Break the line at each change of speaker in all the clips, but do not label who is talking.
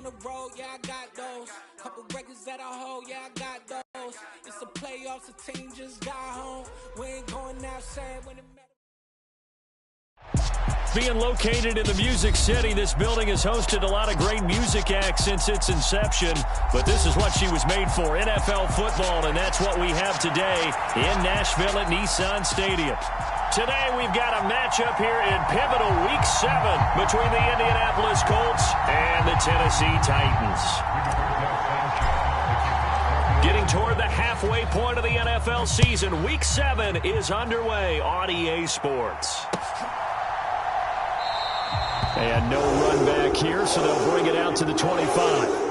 the road, yeah, I got those. Couple records that I hold, yeah, I got those. It's the playoffs, the team just got home. We ain't going outside when it matters.
Being located in the Music City, this building has hosted a lot of great music acts since its inception. But this is what she was made for, NFL football, and that's what we have today in Nashville at Nissan Stadium. Today we've got a matchup here in pivotal Week 7 between the Indianapolis Colts and the Tennessee Titans. Getting toward the halfway point of the NFL season, Week 7 is underway on EA Sports. And no run back here, so they'll bring it out to the 25.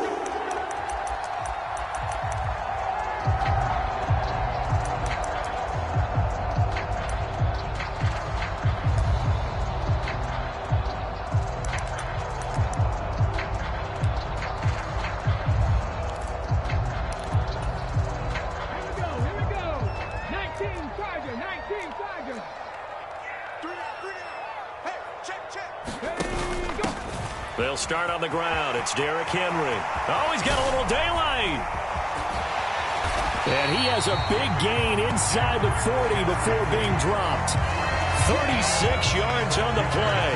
They'll start on the ground. It's Derrick Henry. Oh, he's got a little daylight. And he has a big gain inside the 40 before being dropped. 36 yards on the play.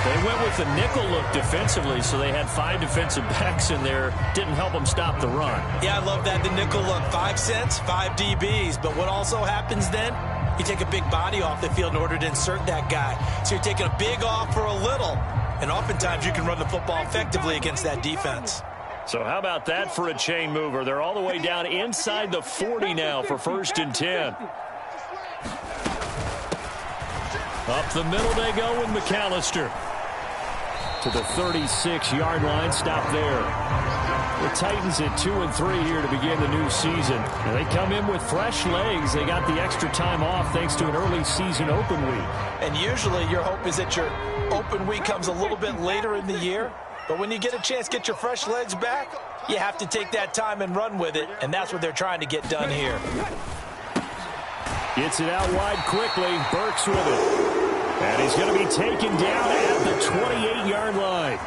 They went with the nickel look defensively, so they had 5 defensive backs in there. Didn't help them stop the run. Yeah, I love that, the nickel look. 5 cents, 5 DBs. But what also happens then? You take a big body off the field in order to insert that guy. So you're taking a big off for a little. And oftentimes you can run the football effectively against that defense. So how about that for a chain mover? They're all the way down inside the 40 now for 1st and 10. Up the middle they go with McAllister. To the 36-yard line, stop there. The Titans at 2-3 here to begin the new season. And they come in with fresh legs. They got the extra time off thanks to an early season open week. And usually your hope is that your open week comes a little bit later in the year. But when you get a chance to get your fresh legs back, you have to take that time and run with it. And that's what they're trying to get done here. Gets it out wide quickly. Burks with it. And he's going to be taken down at the 28-yard line.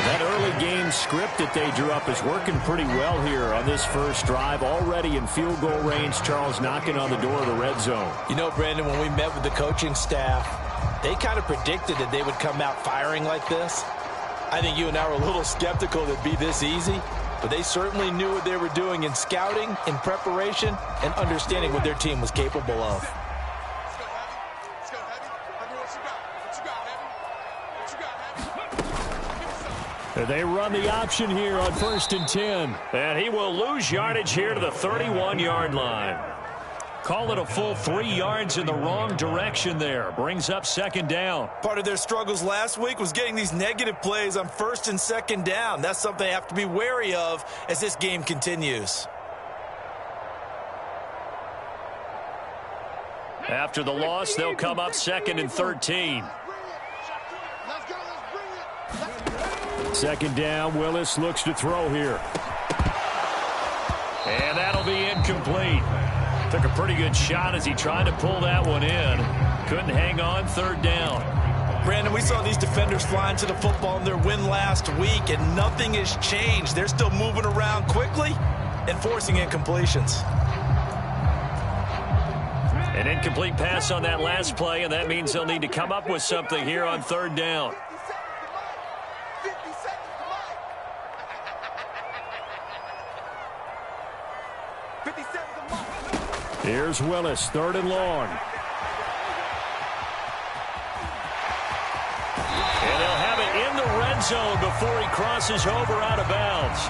That early game script that they drew up is working pretty well here on this first drive. Already in field goal range, Charles knocking on the door of the red zone. You know, Brandon, when we met with the coaching staff, they kind of predicted that they would come out firing like this. I think you and I were a little skeptical that it'd be this easy, but they certainly knew what they were doing in scouting, in preparation, and understanding what their team was capable of. They run the option here on 1st and 10. And he will lose yardage here to the 31-yard line. Call it a full 3 yards in the wrong direction there. Brings up 2nd down. Part of their struggles last week was getting these negative plays on 1st and 2nd down. That's something they have to be wary of as this game continues. After the loss, they'll come up 2nd and 13. 2nd down, Willis looks to throw here. And that'll be incomplete. Took a pretty good shot as he tried to pull that one in. Couldn't hang on, 3rd down. Brandon, we saw these defenders flying to the football in their win last week, and nothing has changed. They're still moving around quickly and forcing incompletions. An incomplete pass on that last play, and that means they'll need to come up with something here on 3rd down. Here's Willis, 3rd and long. And they'll have it in the red zone before he crosses over out of bounds.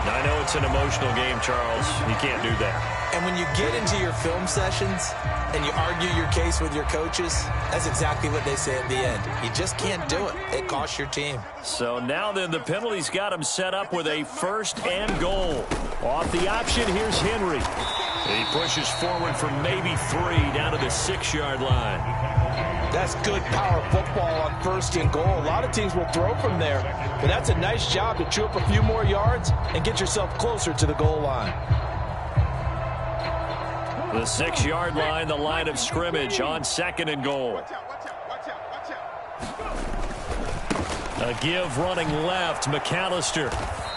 Now, I know it's an emotional game, Charles. You can't do that. And when you get into your film sessions and you argue your case with your coaches, that's exactly what they say at the end. You just can't do it. It costs your team. So now then, the penalty's got him set up with a 1st and goal. Off the option, here's Henry. He pushes forward for maybe 3 down to the 6-yard line. That's good power football on 1st and goal. A lot of teams will throw from there, but that's a nice job to chew up a few more yards and get yourself closer to the goal line. The 6-yard line, the line of scrimmage on 2nd and goal. A give running left, McAllister.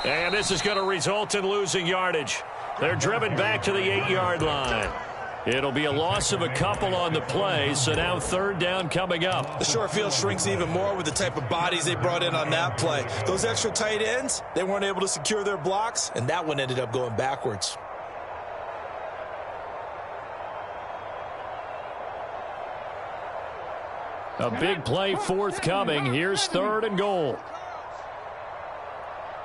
And this is going to result in losing yardage. They're driven back to the 8-yard line. It'll be a loss of a couple on the play, so now third down coming up.
The short field shrinks even more with the type of bodies they brought in on that play. Those extra tight ends, they weren't able to secure their blocks, and that one ended up going backwards.
A big play forthcoming. Here's third and goal.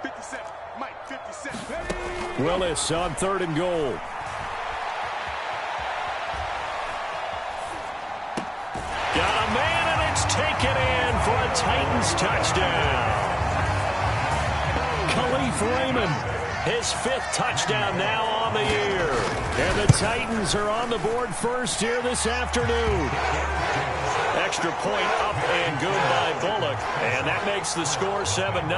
57, Mike, 57.
Willis on third and goal. Got a man, and it's taken in for a Titans touchdown. Khalif Raymond, his 5th touchdown now on the year. And the Titans are on the board first here this afternoon. Extra point up and good by Bullock. And that makes the score 7-0.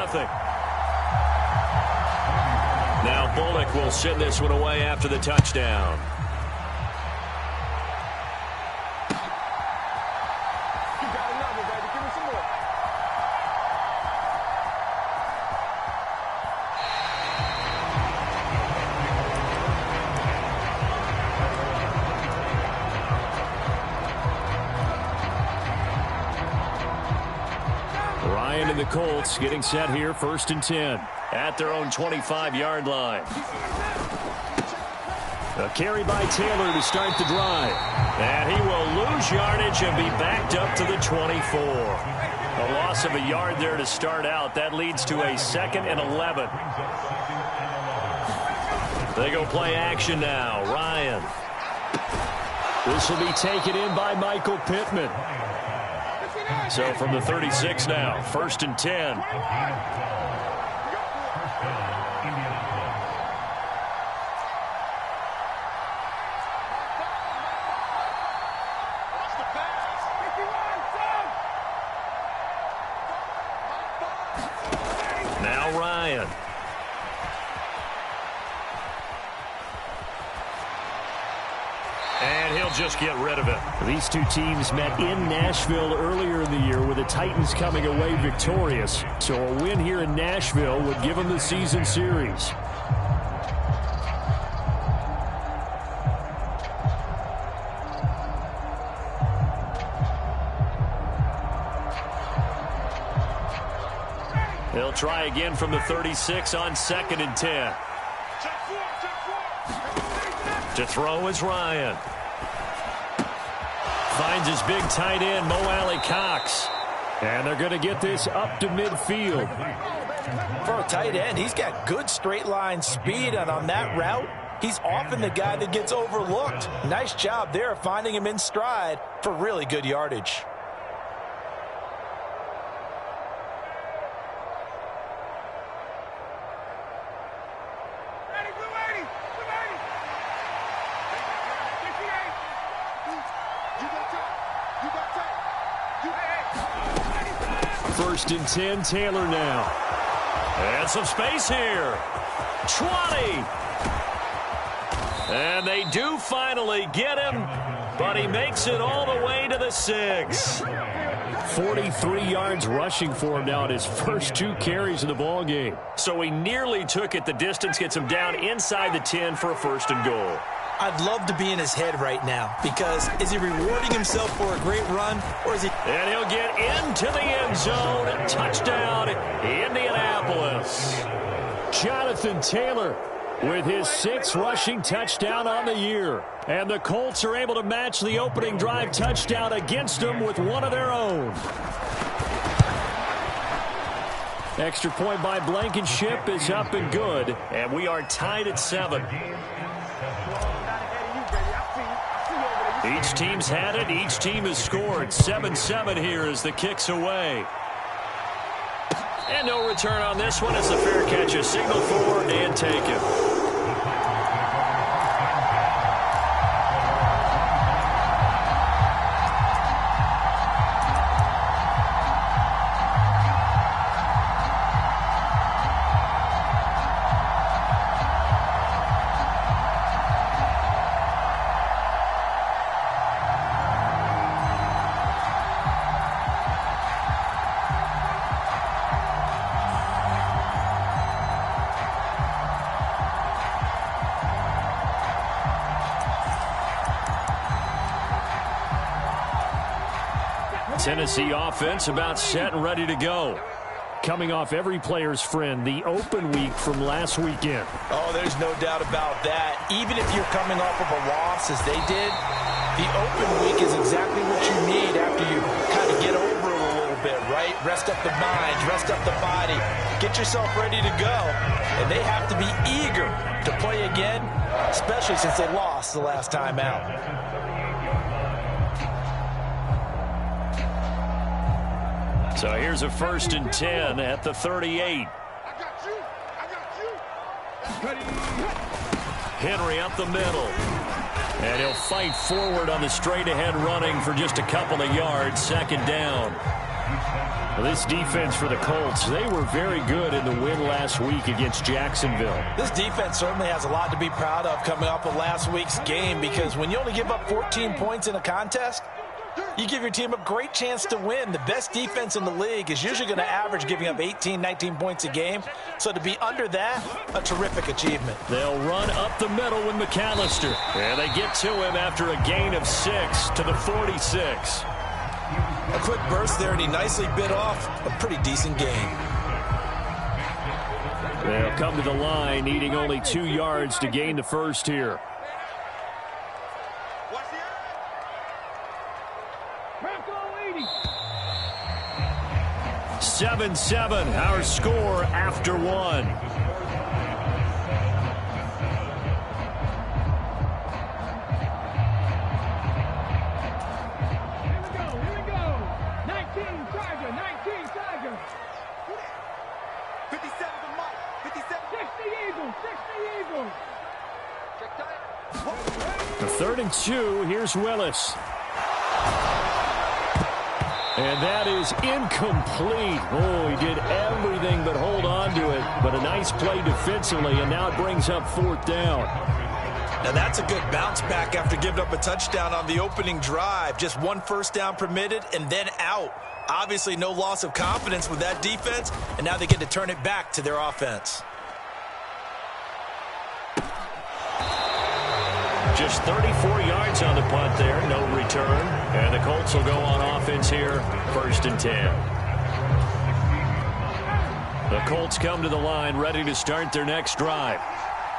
Now Bullock will send this one away after the touchdown. Ryan and the Colts getting set here, 1st and 10 at their own 25-yard line. A carry by Taylor to start the drive. And he will lose yardage and be backed up to the 24. A loss of a yard there to start out. That leads to a 2nd and 11. They go play action now. Ryan. This will be taken in by Michael Pittman. So from the 36 now, 1st and 10. Now Ryan. And he'll just get rid of it.
These two teams met in Nashville earlier in the year with the Titans coming away victorious. So a win here in Nashville would give them the season series.
They'll try again from the 36 on 2nd and 10. To throw is Ryan. Finds his big tight end, Mo Alley-Cox.
And they're going to get this up to midfield.
For a tight end, he's got good straight line speed, and on that route, he's often the guy that gets overlooked. Nice job there finding him in stride for really good yardage.
First and 10, Taylor now.
And some space here. 20. And they do finally get him, but he makes it all the way to the 6.
43 yards rushing for him now at his first 2 carries of the ball game.
So he nearly took it the distance, gets him down inside the 10 for a 1st and goal.
I'd love to be in his head right now, because is he rewarding himself for a great run, or is he...
And he'll get into the end zone. Touchdown, Indianapolis.
Jonathan Taylor with his 6th rushing touchdown on the year. And the Colts are able to match the opening drive touchdown against them with one of their own. Extra point by Blankenship is up and good.
And we are tied at 7. Each team's had it. Each team has scored. 7-7 here as the kick's away. And no return on this one as the fair catch is signaled for and taken.
Tennessee offense about set and ready to go. Coming off every player's friend, the open week from last weekend.
Oh, there's no doubt about that. Even if you're coming off of a loss as they did, the open week is exactly what you need after you kind of get over it a little bit, right? Rest up the mind, rest up the body, get yourself ready to go. And they have to be eager to play again, especially since they lost the last time out.
So here's a 1st and 10 at the 38. Henry up the middle. And he'll fight forward on the straight-ahead running for just a couple of yards. 2nd down. Well, this defense for the Colts, they were very good in the win last week against Jacksonville.
This defense certainly has a lot to be proud of coming off of last week's game, because when you only give up 14 points in a contest, you give your team a great chance to win. The best defense in the league is usually going to average giving up 18, 19 points a game. So to be under that, a terrific achievement.
They'll run up the middle with McAllister. And they get to him after a gain of 6 to the 46.
A quick burst there, and he nicely bit off a pretty decent gain.
They'll come to the line, needing only 2 yards to gain the first here. 7-7, our score after 1.
Here we go. 19 Tiger.
57 the mark. 57.
60 Eagles.
The 3rd and 2, here's Willis. And that is incomplete. Oh, he did everything but hold on to it. But a nice play defensively, and now it brings up 4th down.
Now that's a good bounce back after giving up a touchdown on the opening drive. Just 1 first down permitted and then out. Obviously no loss of confidence with that defense, and now they get to turn it back to their offense.
Just 34 yards on the punt there, no return. And the Colts will go on offense here, 1st and 10. The Colts come to the line ready to start their next drive.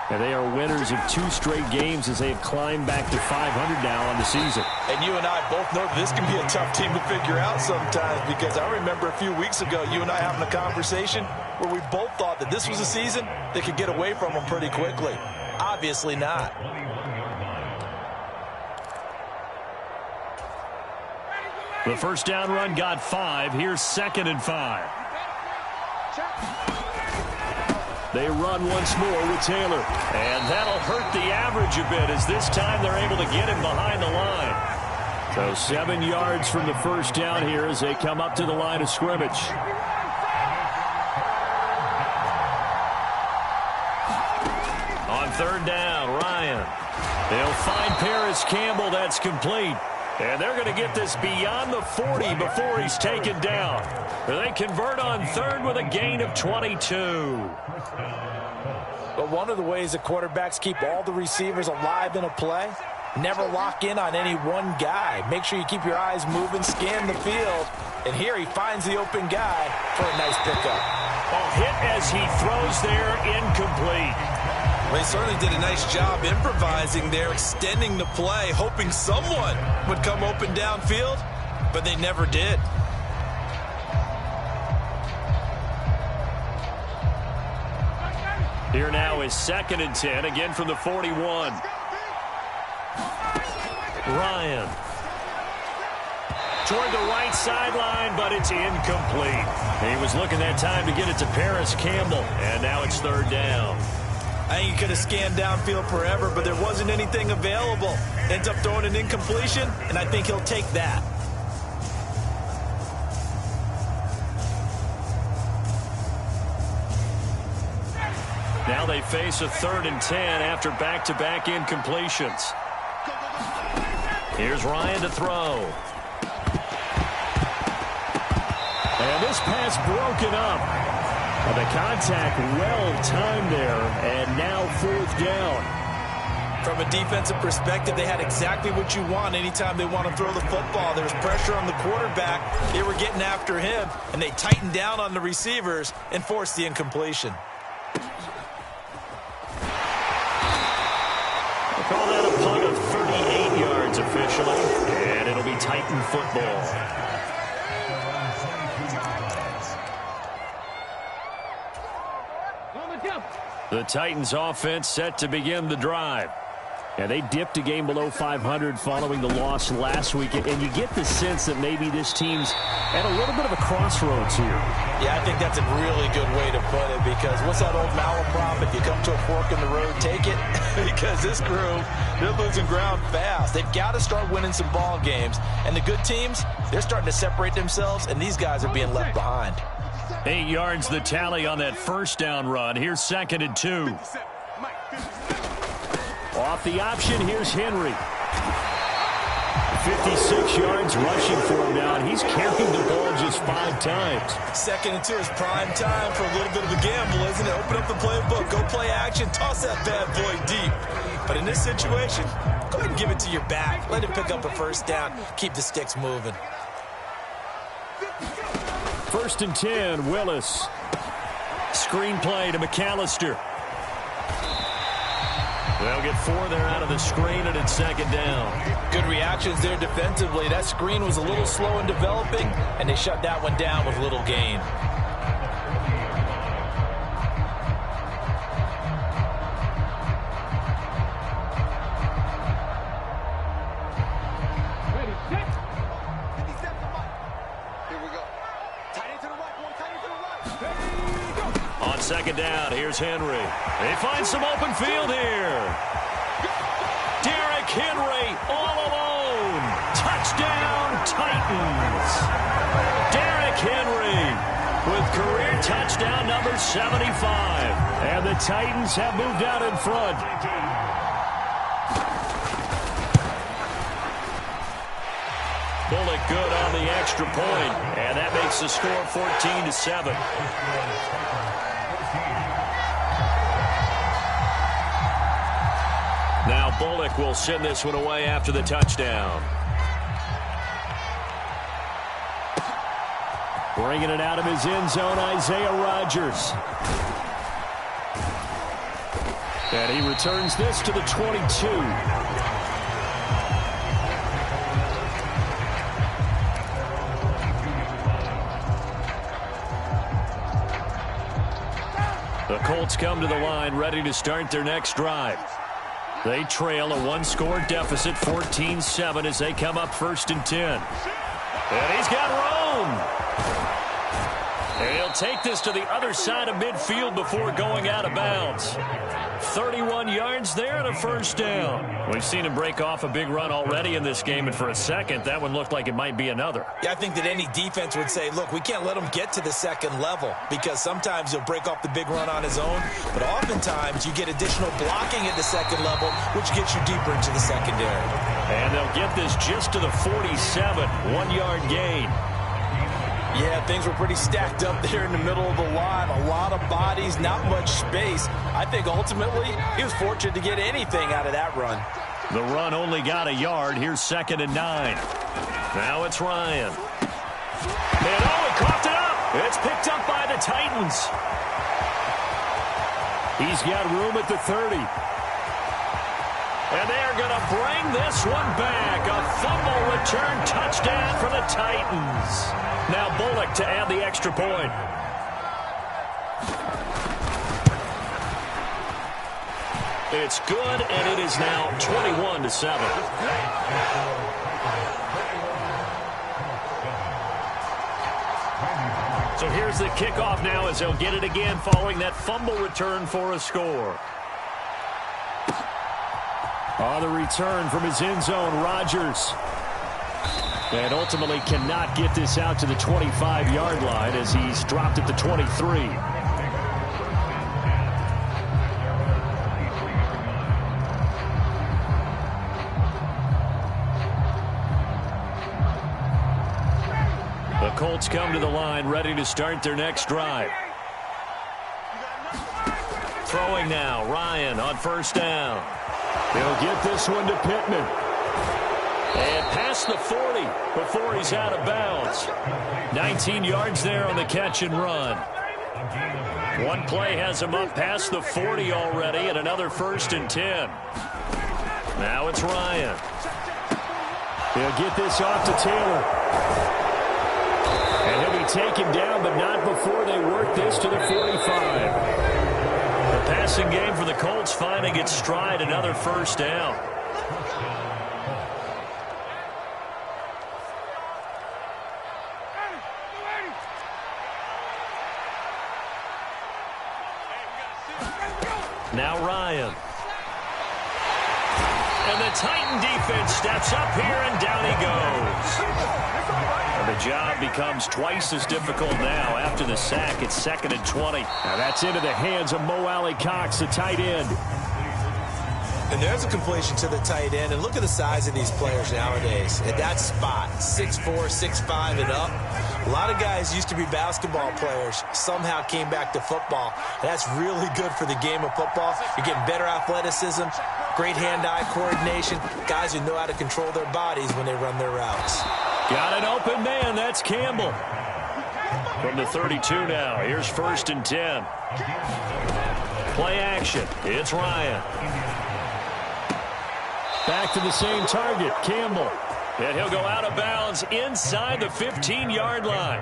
And they are winners of 2 straight games as they have climbed back to 500 now on the season.
And you and I both know this can be a tough team to figure out sometimes, because I remember a few weeks ago you and I having a conversation where we both thought that this was a season that could get away from them pretty quickly. Obviously not.
The first down run got 5. Here's 2nd and 5. They run once more with Taylor. And that'll hurt the average a bit, as this time they're able to get him behind the line. So 7 yards from the first down here as they come up to the line of scrimmage. On 3rd down, Ryan. They'll find Paris Campbell. That's complete. And they're going to get this beyond the 40 before he's taken down. They convert on 3rd with a gain of 22.
But one of the ways the quarterbacks keep all the receivers alive in a play, never lock in on any one guy. Make sure you keep your eyes moving, scan the field. And here he finds the open guy for a nice pickup.
Oh, hit as he throws there, incomplete.
They certainly did a nice job improvising there, extending the play, hoping someone would come open downfield, but they never did.
Here now is 2nd and 10, again from the 41. Ryan. Toward the right sideline, but it's incomplete. He was looking that time to get it to Paris Campbell, and now it's 3rd down.
I think he could have scanned downfield forever, but there wasn't anything available. Ends up throwing an incompletion, and I think he'll take that.
Now they face a 3rd and 10 after back-to-back incompletions. Here's Ryan to throw. And this pass broken up. The contact well timed there, and now 4th down.
From a defensive perspective, they had exactly what you want anytime they want to throw the football. There was pressure on the quarterback. They were getting after him, and they tightened down on the receivers and forced the incompletion.
We'll call that a punt of 38 yards officially, and it'll be Titan football. The Titans offense set to begin the drive. Yeah, they dipped a game below 500 following the loss last week, and you get the sense that maybe this team's at a little bit of a crossroads here.
Yeah, I think that's a really good way to put it, because what's that old malaprop? If you come to a fork in the road, take it. Because this crew, they're losing ground fast. They've got to start winning some ball games. And the good teams, they're starting to separate themselves, and these guys are being left behind.
8 yards the tally on that first down run. Here's 2nd and 2. Off the option, here's Henry. 56 yards rushing for him now, and he's carried the ball just 5 times.
2nd and 2 is prime time for a little bit of a gamble, isn't it? Open up the playbook, go play action, toss that bad boy deep. But in this situation, go ahead and give it to your back. Let him pick up a first down. Keep the sticks moving.
1st and 10, Willis. Screen play to McAllister. They'll get 4 there out of the screen, and it's 2nd down.
Good reactions there defensively. That screen was a little slow in developing, and they shut that one down with little gain.
Ready, set.
57 Mike. Here we go. Tight end to the right, boy. Tight end to the right.
Ready, go.
On 2nd down, here's Henry. They find some open field here. Derrick Henry all alone. Touchdown, Titans. Derrick Henry with career touchdown number 75. And the Titans have moved out in front. Bullock good on the extra point, and that makes the score 14-7. Now Bullock will send this one away after the touchdown. Bringing it out of his end zone, Isaiah Rodgers. And he returns this to the 22. The Colts come to the line, ready to start their next drive. They trail a one-score deficit, 14-7, as they come up 1st and 10. And he's got room. And he'll take this to the other side of midfield before going out of bounds. 31 yards there and a first down. We've seen him break off a big run already in this game, and for a second, that one looked like it might be another.
Yeah, I think that any defense would say, look, we can't let him get to the second level, because sometimes he'll break off the big run on his own, but oftentimes you get additional blocking at the second level, which gets you deeper into the secondary.
And they'll get this just to the 47, 1-yard gain.
Yeah, things were pretty stacked up there in the middle of the line. A lot of bodies, not much space. I think ultimately he was fortunate to get anything out of that run.
The run only got a yard. Here's 2nd and 9. Now it's Ryan. And he coughed it up. It's picked up by the Titans. He's got room at the 30. And they're going to bring this one back. A fumble return touchdown for the Titans. Now Bullock to add the extra point. It's good, and it is now 21-7. So here's the kickoff now as they'll get it again following that fumble return for a score. On the return from his end zone, Rodgers. And ultimately cannot get this out to the 25-yard line as he's dropped at the 23. The Colts come to the line, ready to start their next drive. Throwing now, Ryan on 1st down. He'll get this one to Pittman. And past the 40 before he's out of bounds. 19 yards there on the catch and run. One play has him up past the 40 already, and another 1st and 10. Now it's Ryan. He'll get this off to Taylor. And he'll be taken down, but not before they work this to the 45. The passing game for the Colts finding its stride, another 1st down. Now Ryan. And the Titan defense steps up here, and down he goes. And the job becomes twice as difficult now. After the sack, it's 2nd and 20. Now that's into the hands of Mo Alley-Cox, the tight end.
And there's a completion to the tight end. And look at the size of these players nowadays. At that spot, 6'4", 6'5", and up. A lot of guys used to be basketball players, somehow came back to football. And that's really good for the game of football. You're getting better athleticism, great hand-eye coordination, guys who know how to control their bodies when they run their routes.
Got an open man. That's Campbell. From the 32 now. Here's 1st and 10. Play action. It's Ryan. Back to the same target, Campbell. And he'll go out of bounds inside the 15-yard line.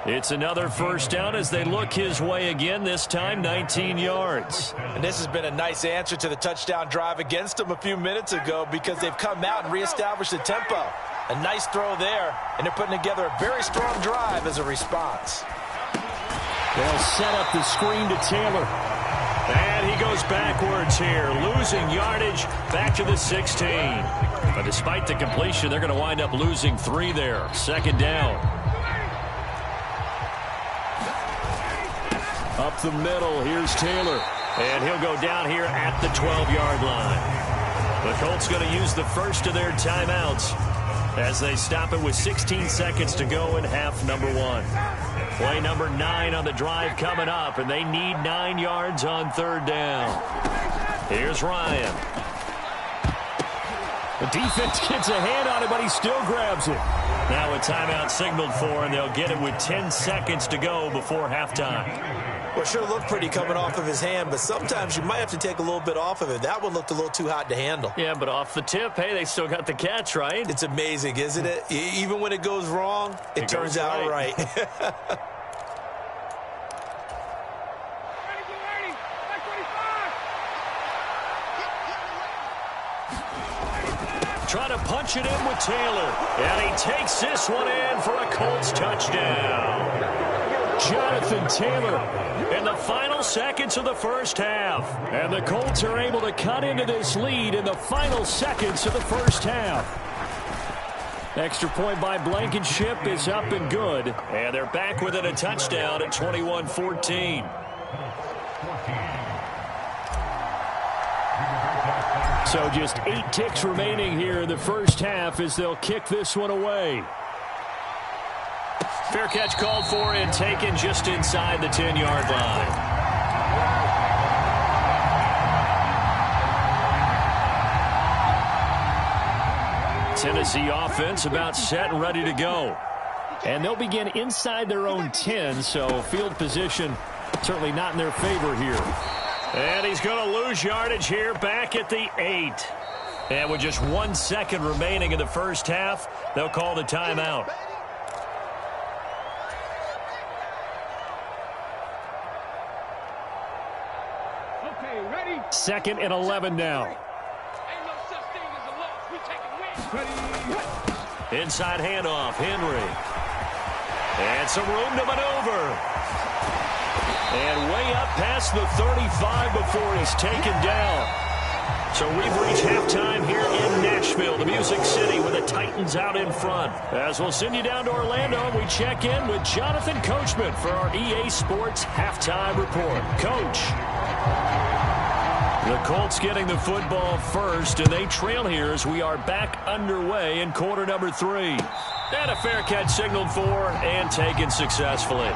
It's another 1st down as they look his way again, this time 19 yards.
And this has been a nice answer to the touchdown drive against them a few minutes ago because they've come out and reestablished the tempo. A nice throw there, and they're putting together a very strong drive as a response.
They'll set up the screen to Taylor. And he goes backwards here, losing yardage back to the 16. But despite the completion, they're going to wind up losing 3 there. 2nd down. Up the middle, here's Taylor. And he'll go down here at the 12-yard line. The Colts going to use the first of their timeouts as they stop it with 16 seconds to go in half number 1. Play number 9 on the drive coming up, and they need 9 yards on 3rd down. Here's Ryan. The defense gets a hand on it, but he still grabs it. Now a timeout signaled for, and they'll get it with 10 seconds to go before halftime.
Well, it sure looked pretty coming off of his hand, but sometimes you might have to take a little bit off of it. That one looked a little too hot to handle.
Yeah, but off the tip, hey, they still got the catch, right?
It's amazing, isn't it? Even when it goes wrong, it turns out right.
Trying to punch it in with Taylor. And he takes this one in for a Colts touchdown. Jonathan Taylor in the final seconds of the 1st half. And the Colts are able to cut into this lead in the final seconds of the 1st half. Extra point by Blankenship is up and good. And they're back within a touchdown at 21-14. So just 8 ticks remaining here in the 1st half as they'll kick this one away. Fair catch called for and taken just inside the 10-yard line. Tennessee offense about set and ready to go. And they'll begin inside their own 10, so field position certainly not in their favor here. And he's going to lose yardage here back at the 8. And with just 1 second remaining in the 1st half, they'll call the timeout.
Okay, ready?
2nd and 11 now.
Ain't no such thing as a loss. We take a win. Ready?
Inside handoff, Henry. And some room to maneuver. And way up past the 35 before he's taken down. So we've reached halftime here in Nashville, the Music City, with the Titans out in front. As we'll send you down to Orlando, and we check in with Jonathan Coachman for our EA Sports Halftime Report. Coach. The Colts getting the football first, and they trail here as we are back underway in quarter number 3. And a fair catch signaled for and taken successfully.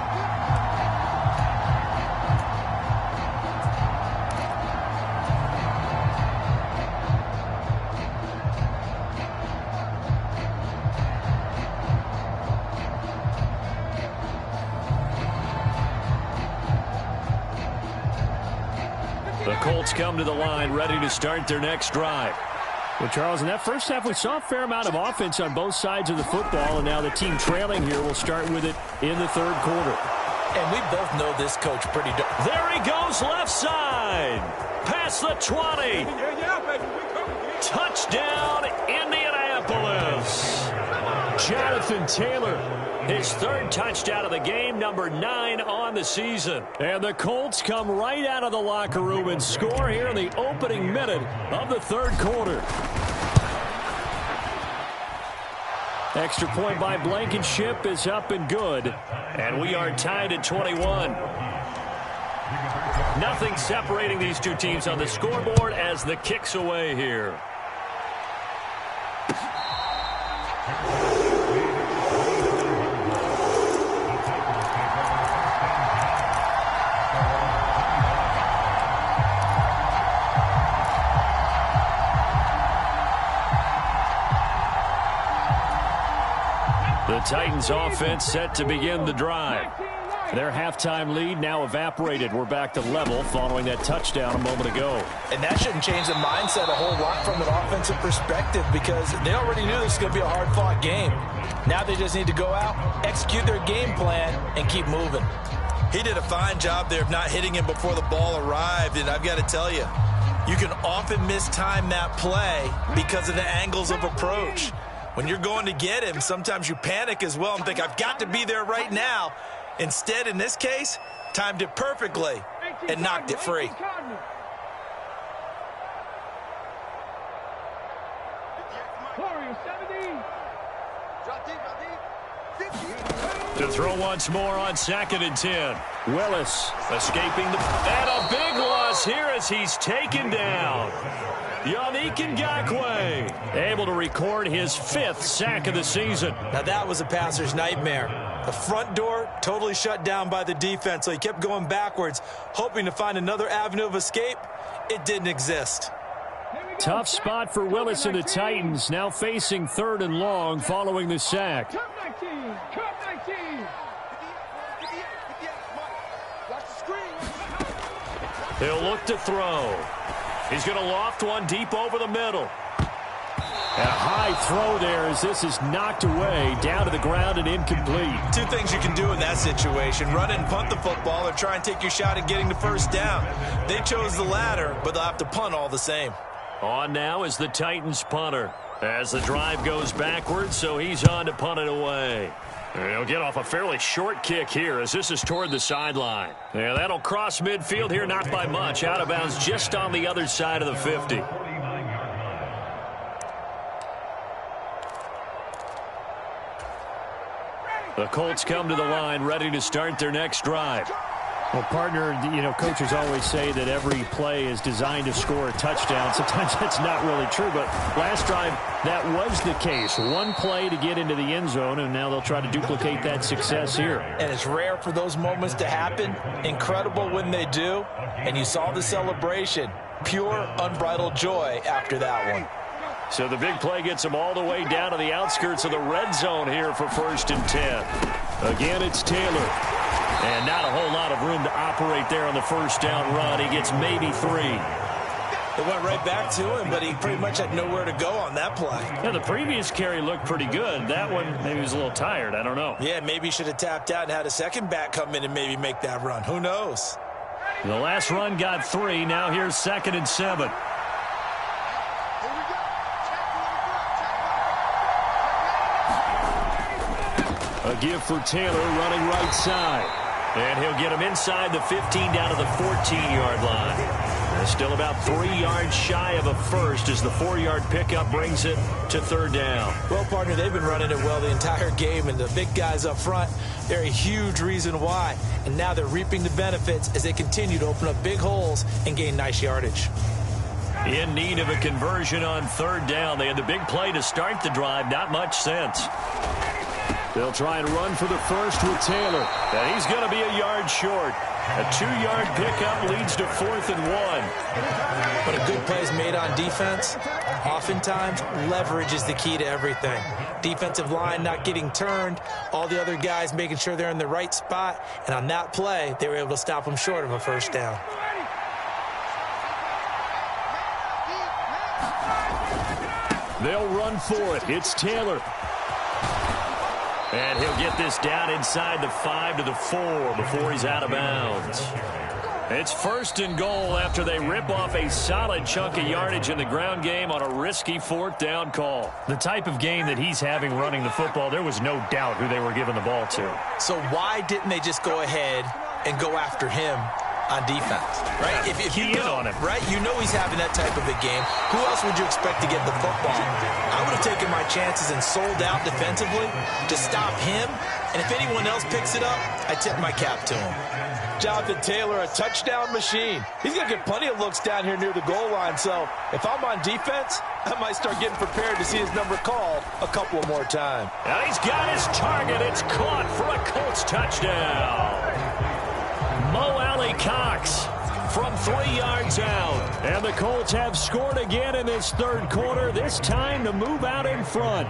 The Colts come to the line, ready to start their next drive.
Well, Charles, in that first half, we saw a fair amount of offense on both sides of the football, and now the team trailing here will start with it in the third quarter.
And we both know this coach pretty good.
There he goes, left side. Past the 20. Touchdown, Indianapolis. Jonathan Taylor, his third touchdown of the game, number 9 on the season. And the Colts come right out of the locker room and score here in the opening minute of the third quarter. Extra point by Blankenship is up and good. And we are tied at 21. Nothing separating these two teams on the scoreboard as the kick's away here. The Titans offense set to begin the drive. Their halftime lead now evaporated. We're back to level following that touchdown a moment ago.
And that shouldn't change the mindset a whole lot from an offensive perspective because they already knew this was going to be a hard-fought game. Now they just need to go out, execute their game plan, and keep moving.
He did a fine job there of not hitting him before the ball arrived, and I've got to tell you, you can often mistime that play because of the angles of approach. When you're going to get him, sometimes you panic as well and think, I've got to be there right now. Instead, in this case, timed it perfectly and knocked it free.
To throw once more on 2nd and 10. Willis escaping the... And a big loss here as he's taken down. Yannick Ngakoue able to record his 5th sack of the season.
Now that was a passer's nightmare. The front door totally shut down by the defense, so he kept going backwards, hoping to find another avenue of escape. It didn't exist.
Tough spot for Willis and the Titans, now facing 3rd and long following the sack.
He'll look to throw. He's going to loft one deep over the middle.
A high throw there as this is knocked away, down to the ground and incomplete.
Two things you can do in that situation: run and punt the football or try and take your shot at getting the first down. They chose the latter, but they'll have to punt all the same.
On now is the Titans punter as the drive goes backwards, so he's on to punt it away. He'll get off a fairly short kick here as this is toward the sideline. Yeah, that'll cross midfield here, not by much. Out of bounds just on the other side of the 50. The Colts come to the line, ready to start their next drive.
Well, partner, you know, coaches always say that every play is designed to score a touchdown. Sometimes that's not really true, but last drive, that was the case. One play to get into the end zone, and now they'll try to duplicate that success here.
And it's rare for those moments to happen. Incredible when they do. And you saw the celebration. Pure, unbridled joy after that one.
So the big play gets them all the way down to the outskirts of the red zone here for 1st and 10. Again, it's Taylor. And not a whole lot of room to operate there on the first down run. He gets maybe 3.
It went right back to him, but he pretty much had nowhere to go on that play.
Yeah, the previous carry looked pretty good. That one, maybe he was a little tired. I don't know.
Yeah, maybe he should have tapped out and had a second back come in and maybe make that run. Who knows?
The last run got 3. Now here's 2nd and 7. A give for Taylor running right side. And he'll get him inside the 15 down to the 14-yard line. And still about 3 yards shy of a first as the 4-yard pickup brings it to 3rd down.
Well, partner, they've been running it well the entire game, and the big guys up front, they're a huge reason why. And now they're reaping the benefits as they continue to open up big holes and gain nice yardage.
In need of a conversion on 3rd down. They had the big play to start the drive. Not much sense. They'll try and run for the first with Taylor. And he's going to be a yard short. A 2-yard pickup leads to 4th and 1.
But a good play is made on defense. Oftentimes, leverage is the key to everything. Defensive line not getting turned. All the other guys making sure they're in the right spot. And on that play, they were able to stop them short of a first down.
They'll run for it. It's Taylor. And he'll get this down inside the 5 to the 4 before he's out of bounds. It's 1st and goal after they rip off a solid chunk of yardage in the ground game on a risky 4th down call. The type of game that he's having running the football, there was no doubt who they were giving the ball to.
So why didn't they just go ahead and go after him on defense, right? If you know, on him, right? You know he's having that type of a game. Who else would you expect to get the football? I would have taken my chances and sold out defensively to stop him. And if anyone else picks it up, I tip my cap to him.
Jonathan Taylor, a touchdown machine. He's going to get plenty of looks down here near the goal line. So if I'm on defense, I might start getting prepared to see his number called a couple of more times.
And he's got his target. It's caught for a Colts touchdown. Mo Alley-Cox from 3 yards out. And the Colts have scored again in this 3rd quarter, this time to move out in front.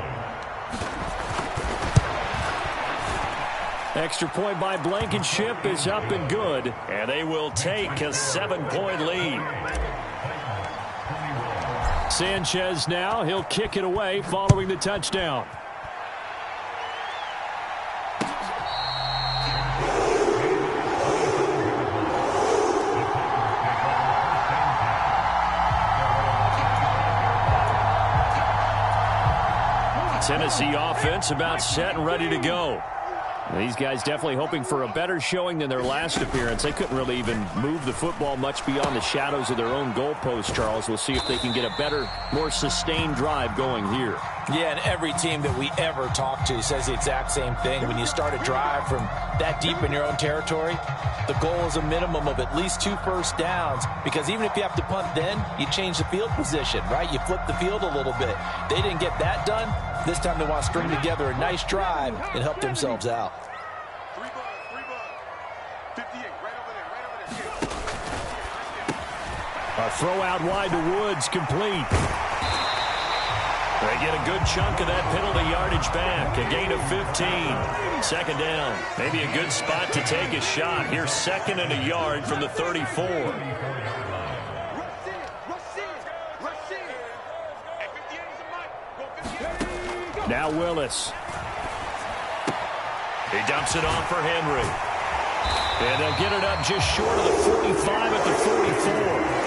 Extra point by Blankenship is up and good, and they will take a 7-point lead. Sanchez now, he'll kick it away following the touchdown. Tennessee offense about set and ready to go. These guys definitely hoping for a better showing than their last appearance. They couldn't really even move the football much beyond the shadows of their own goalpost, Charles. We'll see if they can get a better, more sustained drive going here.
Yeah, and every team that we ever talk to says the exact same thing. When you start a drive from that deep in your own territory, the goal is a minimum of at least 2 first downs, because even if you have to punt then, you change the field position, right? You flip the field a little bit. They didn't get that done. This time they want to string together a nice drive and help themselves out.
3 bucks. 58, right over there.
A throw out wide to Woods, complete. They get a good chunk of that penalty yardage back. A gain of 15. 2nd down. Maybe a good spot to take a shot. Here's 2nd and a yard from the 34. Now Willis. He dumps it off for Henry. And they'll get it up just short of the 45 at the 44.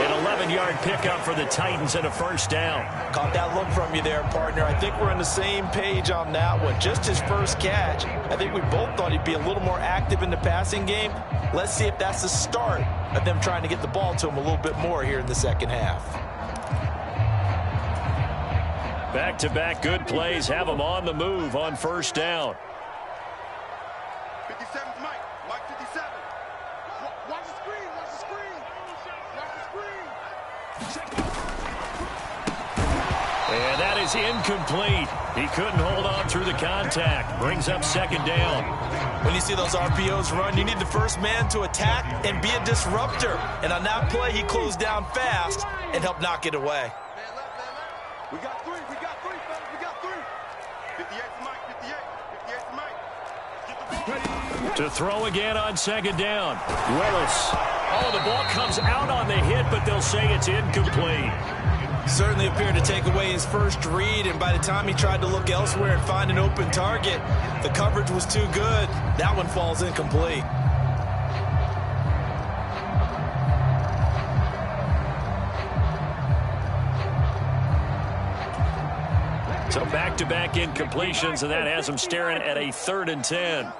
An 11-yard pickup for the Titans and a 1st down.
Caught that look from you there, partner. I think we're on the same page on that one. Just his first catch. I think we both thought he'd be a little more active in the passing game. Let's see if that's the start of them trying to get the ball to him a little bit more here in the 2nd half.
Back-to-back good plays have them on the move on 1st down.
57's Mike. Mike 57. Watch the screen. Watch the screen. Watch the screen.
And that is incomplete. He couldn't hold on through the contact. Brings up 2nd down.
When you see those RPOs run, you need the first man to attack and be a disruptor. And on that play, he closed down fast and helped knock it away.
We got 3. We got 3, fellas. We got 3. 58's Mike. 58. 58's Mike. Get the ball.
To throw again on 2nd down. Willis. Oh, the ball comes out on the hit, but they'll say it's incomplete.
Certainly appeared to take away his first read, and by the time he tried to look elsewhere and find an open target, the coverage was too good. That one falls incomplete.
So back-to-back incompletions, and that has them staring at a 3rd and 10.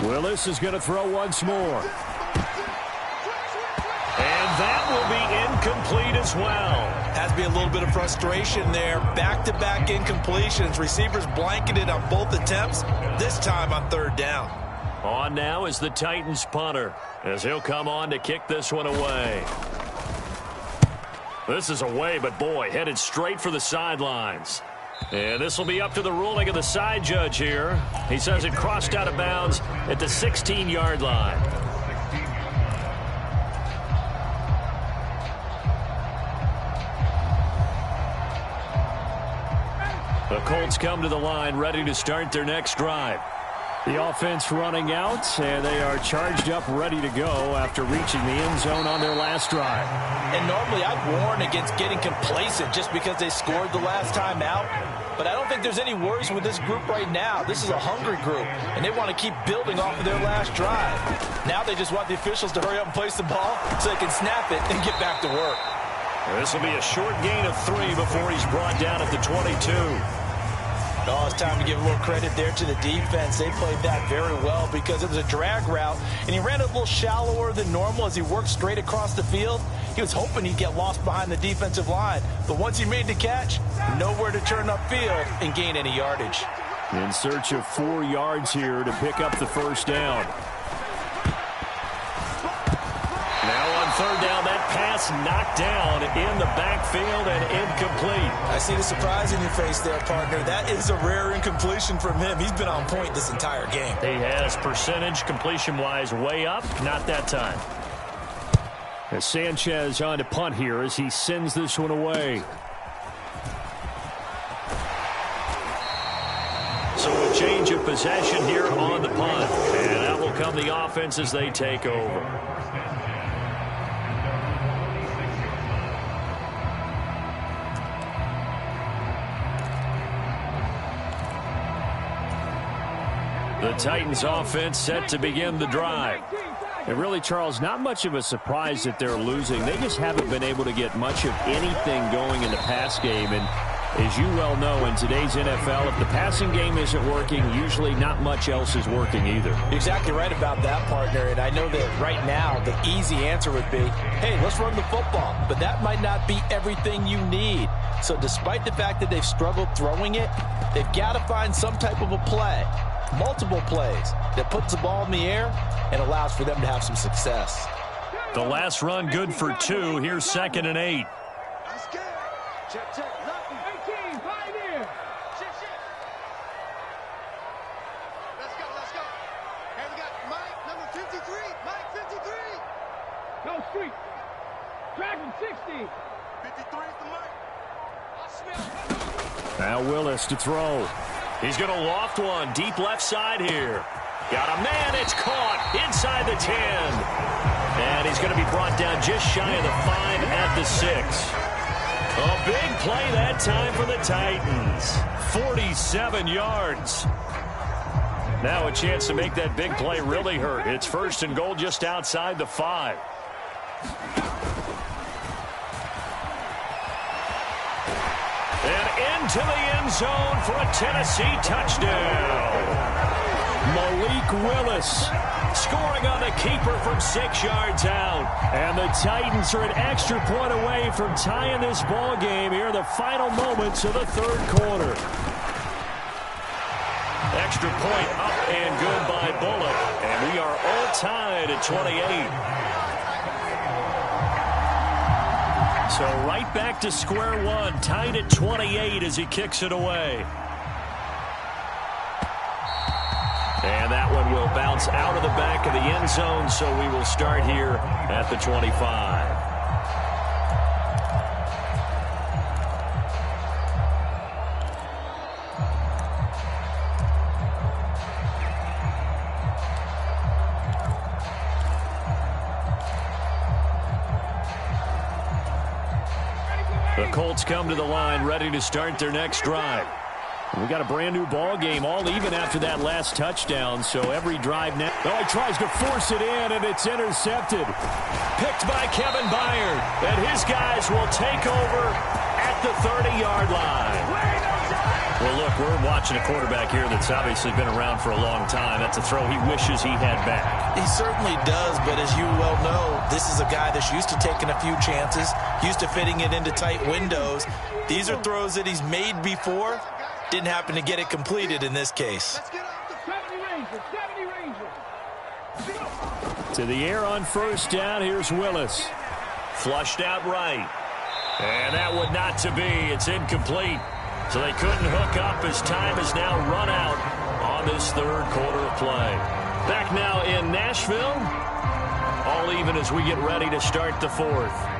Willis is going to throw once more. And that will be incomplete as well.
Has to be a little bit of frustration there. Back-to-back incompletions. Receivers blanketed on both attempts, this time on 3rd down.
On now is the Titans punter, as he'll come on to kick this one away. This is away, but boy, headed straight for the sidelines. And this will be up to the ruling of the side judge here. He says it crossed out of bounds at the 16-yard line. The Colts come to the line ready to start their next drive. The offense running out, and they are charged up, ready to go after reaching the end zone on their last drive.
And normally I'd warn against getting complacent just because they scored the last time out. But I don't think there's any worries with this group right now. This is a hungry group, and they want to keep building off of their last drive. Now they just want the officials to hurry up and place the ball so they can snap it and get back to work.
This will be a short gain of 3 before he's brought down at the 22.
Oh, it's time to give a little credit there to the defense. They played that very well because it was a drag route, and he ran a little shallower than normal as he worked straight across the field. He was hoping he'd get lost behind the defensive line, but once he made the catch, nowhere to turn upfield and gain any yardage.
In search of 4 yards here to pick up the first down. Now on third down, that pass knocked down in the backfield and incomplete.
I see the surprise in your face there, partner. That is a rare incompletion from him. He's been on point this entire game.
He has percentage completion-wise way up, not that time. As Sanchez on to punt here as he sends this one away. So a change of possession here on the punt. And out will come the offense as they take over. The Titans offense set to begin the drive. And really, Charles, not much of a surprise that they're losing. They just haven't been able to get much of anything going in the pass game. And as you well know, in today's NFL, if the passing game isn't working, usually not much else is working either.
Exactly right about that, partner. And I know that right now the easy answer would be, hey, let's run the football. But that might not be everything you need. So despite the fact that they've struggled throwing it, they've got to find some type of a play, multiple plays, that puts the ball in the air and allows for them to have some success.
The last run good for 2. Here's 2nd and 8.
Check, check. 18, pioneer. Check, check. Let's go, let's go. Hey, we got Mike, number 53. Mike, 53. Go, street. Dragon, 60.
53 is the Mike.
I smell.
Now Willis to throw. He's going to loft one deep left side here. Got a man. It's caught inside the 10. And he's going to be brought down just shy of the 5 at the 6. A big play that time for the Titans. 47 yards. Now a chance to make that big play really hurt. It's 1st and goal just outside the 5. And into the end zone for a Tennessee touchdown. Malik Willis scoring on the keeper from 6 yards out. And the Titans are an extra point away from tying this ball game here in the final moments of the 3rd quarter. Extra point up and good by Bullock. And we are all tied at 28. So right back to square one, tied at 28 as he kicks it away. And that one will bounce out of the back of the end zone, so we will start here at the 25. The Colts come to the line, ready to start their next drive. We got a brand new ball game, all even after that last touchdown. So every drive now. Oh, he tries to force it in, and it's intercepted. Picked by Kevin Byard. And his guys will take over at the 30-yard line. Well, look, we're watching a quarterback here that's obviously been around for a long time. That's a throw he wishes he had back.
He certainly does, but as you well know, this is a guy that's used to taking a few chances, used to fitting it into tight windows. These are throws that he's made before. Didn't happen to get it completed in this case.
To the air on 1st down. Here's Willis. Flushed out right. And that would not to be. It's incomplete. So they couldn't hook up as time is now run out on this 3rd quarter of play. Back now in Nashville. All even as we get ready to start the 4th.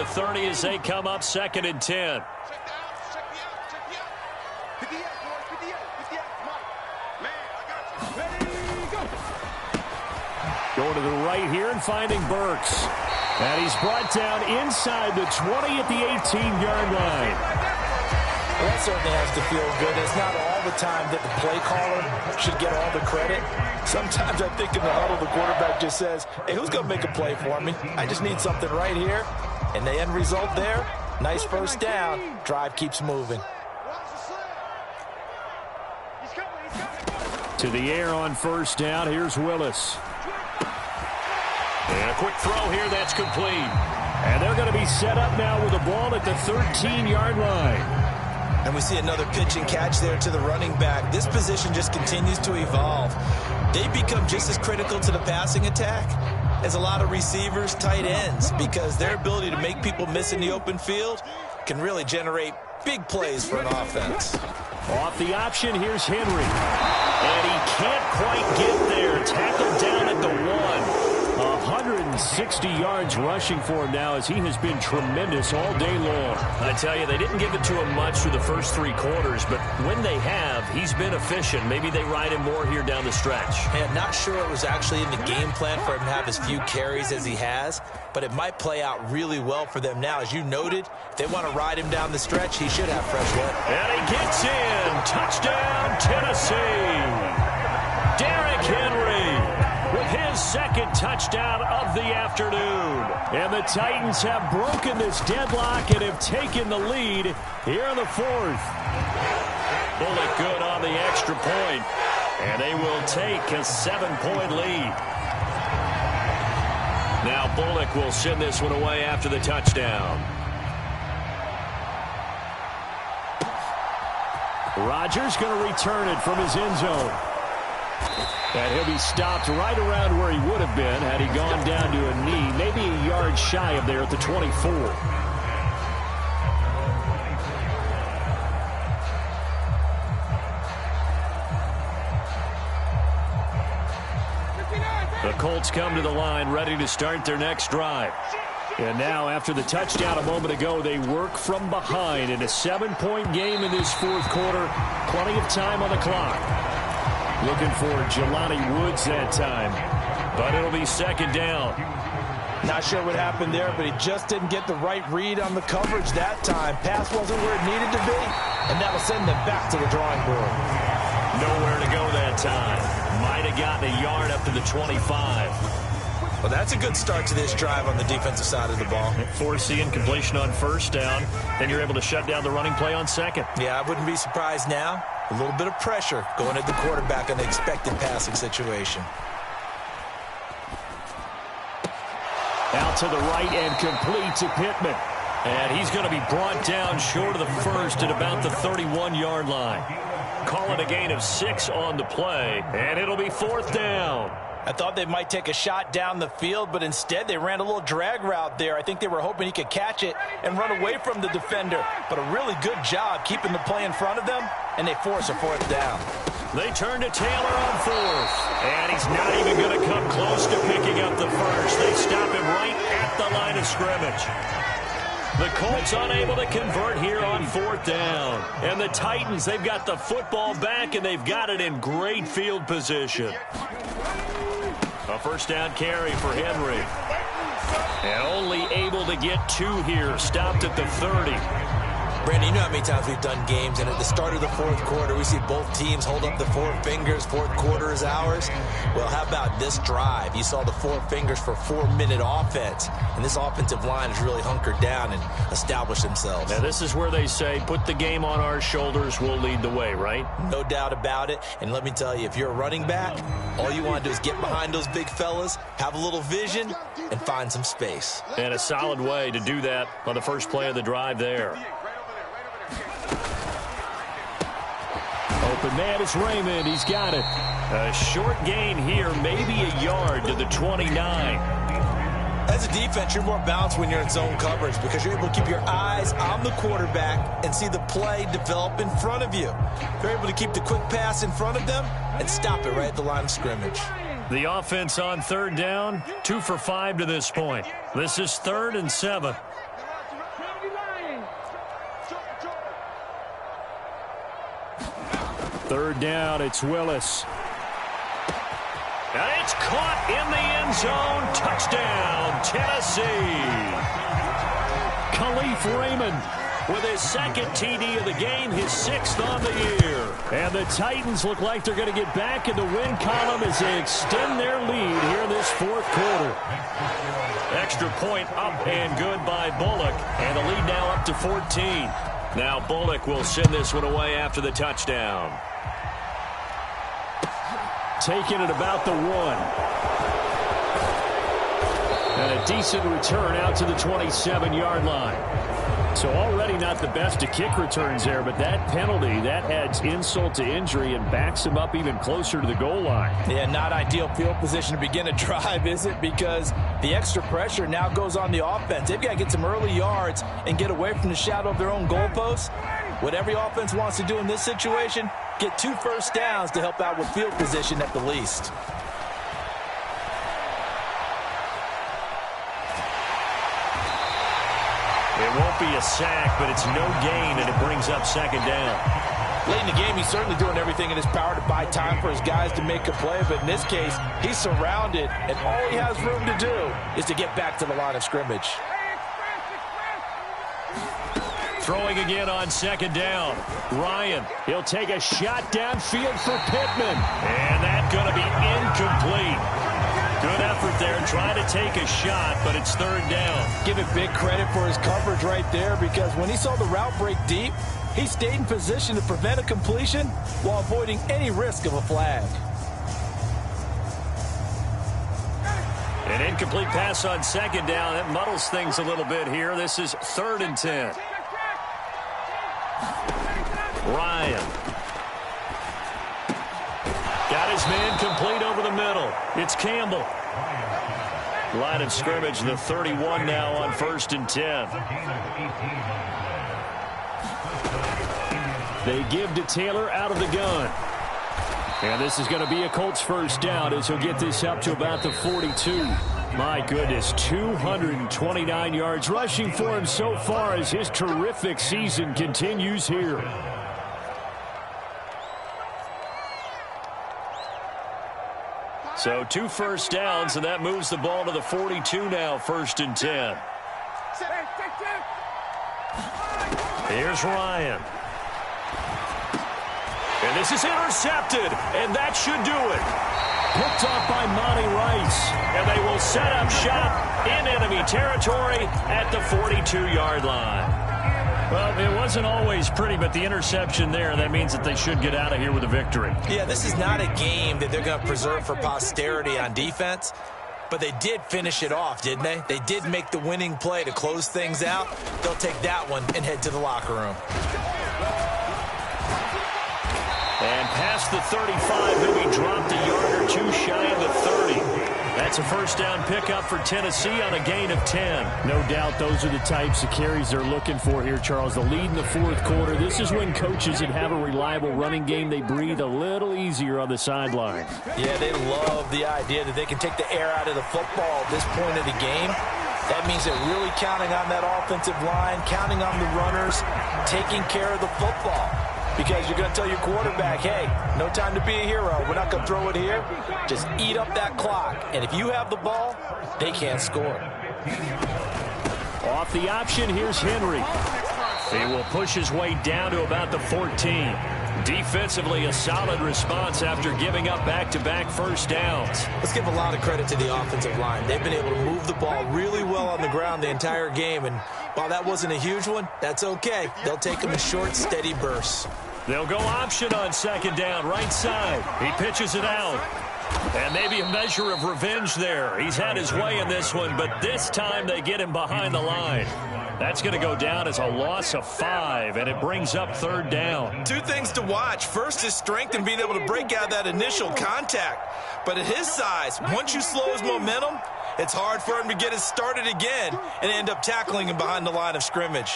the 30 as they come up 2nd and 10. Going to the right here and finding Burks. And he's brought down inside the 20 at the 18-yard line.
Well, that certainly has to feel good. It's not all the time that the play caller should get all the credit. Sometimes I think in the huddle, the quarterback just says, hey, who's going to make a play for me? I just need something right here. And the end result there, nice first down. Drive keeps moving.
To the air on first down. Here's Willis. And a quick throw here. That's complete. And they're going to be set up now with the ball at the 13-yard line.
And we see another pitch and catch there to the running back. This position just continues to evolve. They become just as critical to the passing attack as a lot of receivers, tight ends, because their ability to make people miss in the open field can really generate big plays for an offense.
Off the option, here's Henry. And he can't quite get there. Tackled down at the 1. 160 yards rushing for him now as he has been tremendous all day long. I tell you, they didn't give it to him much through the first 3 quarters, but when they have, he's been efficient. Maybe they ride him more here down the stretch.
Man, not sure it was actually in the game plan for him to have as few carries as he has, but it might play out really well for them now. As you noted, if they want to ride him down the stretch, he should have fresh lead.
And he gets in. Touchdown, Tennessee. Derrick Henry with his 2nd touchdown of the afternoon. And the Titans have broken this deadlock and have taken the lead here in the 4th. Bullock good on the extra point, and they will take a 7-point lead. Now Bullock will send this one away after the touchdown. Rodgers going to return it from his end zone. And he'll be stopped right around where he would have been had he gone down to a knee, maybe a yard shy of there at the 24. The Colts come to the line ready to start their next drive. And now, after the touchdown a moment ago, they work from behind in a 7-point game in this 4th quarter. Plenty of time on the clock. Looking for Jelani Woods that time. But it'll be 2nd down.
Not sure what happened there, but he just didn't get the right read on the coverage that time. Pass wasn't where it needed to be, and that'll send them back to the drawing board.
Nowhere to go that time. Might have gotten a yard up to the 25.
Well, that's a good start to this drive on the defensive side of the ball.
Forcing completion on first down. Then you're able to shut down the running play on 2nd.
Yeah, I wouldn't be surprised now. A little bit of pressure going at the quarterback in the expected passing situation.
Out to the right and complete to Pittman. And he's going to be brought down short of the 1st at about the 31-yard line. Call it a gain of 6 on the play, and it'll be 4th down.
I thought they might take a shot down the field, but instead they ran a little drag route there. I think they were hoping he could catch it and run away from the defender. But a really good job keeping the play in front of them, and they force a 4th down.
They turn to Taylor on 4th, and he's not even going to come close to picking up the 1st. They stop him right at the line of scrimmage. The Colts unable to convert here on 4th down. And the Titans, they've got the football back, and they've got it in great field position. A 1st down carry for Henry. And only able to get 2 here. Stopped at the 30.
Brandon, you know how many times we've done games, and at the start of the 4th quarter, we see both teams hold up the 4 fingers. 4th quarter is ours. Well, how about this drive? You saw the 4 fingers for 4-minute offense, and this offensive line has really hunkered down and established themselves.
Now, this is where they say, put the game on our shoulders, we'll lead the way, right?
No doubt about it, and let me tell you, if you're a running back, all you want to do is get behind those big fellas, have a little vision, and find some space.
And a solid way to do that on the first play of the drive there. Open man is Raymond. He's got it. A short gain here, maybe a yard to the 29.
As a defense, you're more balanced when you're in zone coverage because you're able to keep your eyes on the quarterback and see the play develop in front of you. You're able to keep the quick pass in front of them and stop it right at the line of scrimmage.
The offense on 3rd down, 2 for 5 to this point. This is 3rd and 7. Third down, it's Willis. And it's caught in the end zone. Touchdown, Tennessee. Khalif Raymond with his second TD of the game, his 6th on the year. And the Titans look like they're going to get back in the win column as they extend their lead here in this 4th quarter. Extra point up and good by Bullock. And the lead now up to 14. Now Bullock will send this one away after the touchdown. Taking it about the 1. And a decent return out to the 27-yard line. So already not the best of kick returns there, but that penalty, that adds insult to injury and backs him up even closer to the goal line.
Yeah, not ideal field position to begin a drive, is it? Because the extra pressure now goes on the offense. They've got to get some early yards and get away from the shadow of their own goalposts. What every offense wants to do in this situation, get 2 first downs to help out with field position at the least.
It won't be a sack, but it's no gain, and it brings up 2nd down.
Late in the game, he's certainly doing everything in his power to buy time for his guys to make a play, but in this case, he's surrounded, and all he has room to do is to get back to the line of scrimmage.
Throwing again on 2nd down. Ryan, he'll take a shot downfield for Pittman. And that's going to be incomplete. Good effort there, trying to take a shot, but it's 3rd down.
Give it big credit for his coverage right there, because when he saw the route break deep, he stayed in position to prevent a completion while avoiding any risk of a flag.
An incomplete pass on 2nd down. That muddles things a little bit here. This is 3rd and 10. Ryan. Got his man complete over the middle. It's Campbell. Line of scrimmage, the 31 now on 1st and 10. They give to Taylor out of the gun. And this is going to be a Colts 1st down as he'll get this up to about the 42. My goodness, 229 yards rushing for him so far as his terrific season continues here. So 2 first downs, and that moves the ball to the 42 now, 1st and 10. Here's Ryan. And this is intercepted, and that should do it. Picked off by Monty Rice, and they will set up shop in enemy territory at the 42-yard line. Well, it wasn't always pretty, but the interception there, that means that they should get out of here with a victory.
Yeah, this is not a game that they're going to preserve for posterity on defense, but they did finish it off, didn't they? They did make the winning play to close things out. They'll take that one and head to the locker room.
And past the 35, he'll be dropped a yard or 2 shy of the 30. That's a 1st down pickup for Tennessee on a gain of 10. No doubt those are the types of carries they're looking for here, Charles. The lead in the 4th quarter. This is when coaches that have a reliable running game, they breathe a little easier on the sideline.
Yeah, they love the idea that they can take the air out of the football at this point of the game. That means they're really counting on that offensive line, counting on the runners, taking care of the football. Because you're going to tell your quarterback, hey, no time to be a hero. We're not going to throw it here. Just eat up that clock. And if you have the ball, they can't score.
Off the option, here's Henry. He will push his way down to about the 14. Defensively, a solid response after giving up back-to-back 1st downs.
Let's give a lot of credit to the offensive line. They've been able to move the ball really well on the ground the entire game. And while that wasn't a huge one, that's okay. They'll take them in short, steady bursts.
They'll go option on 2nd down, right side. He pitches it out. And maybe a measure of revenge there. He's had his way in this one, but this time they get him behind the line. That's going to go down as a loss of 5, and it brings up 3rd down.
2 things to watch. First is strength and being able to break out that initial contact. But at his size, once you slow his momentum, it's hard for him to get it started again and end up tackling him behind the line of scrimmage.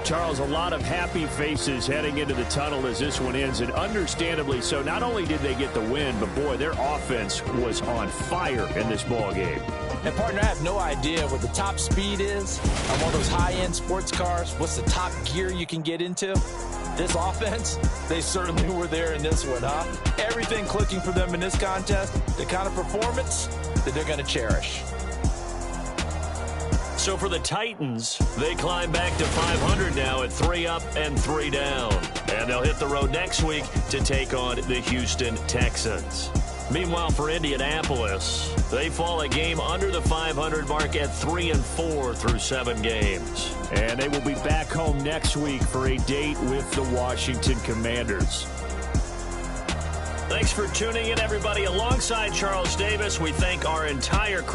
Charles, a lot of happy faces heading into the tunnel as this one ends, and understandably so. Not only did they get the win, but, boy, their offense was on fire in this ball game.
And, partner, I have no idea what the top speed is on one of those high-end sports cars. What's the top gear you can get into? This offense, they certainly were there in this one, huh? Everything clicking for them in this contest, the kind of performance that they're going to cherish.
So for the Titans, they climb back to 500 now at 3 up and 3 down. And they'll hit the road next week to take on the Houston Texans. Meanwhile, for Indianapolis, they fall a game under the 500 mark at 3-4 through 7 games. And they will be back home next week for a date with the Washington Commanders. Thanks for tuning in, everybody. Alongside Charles Davis, we thank our entire crew.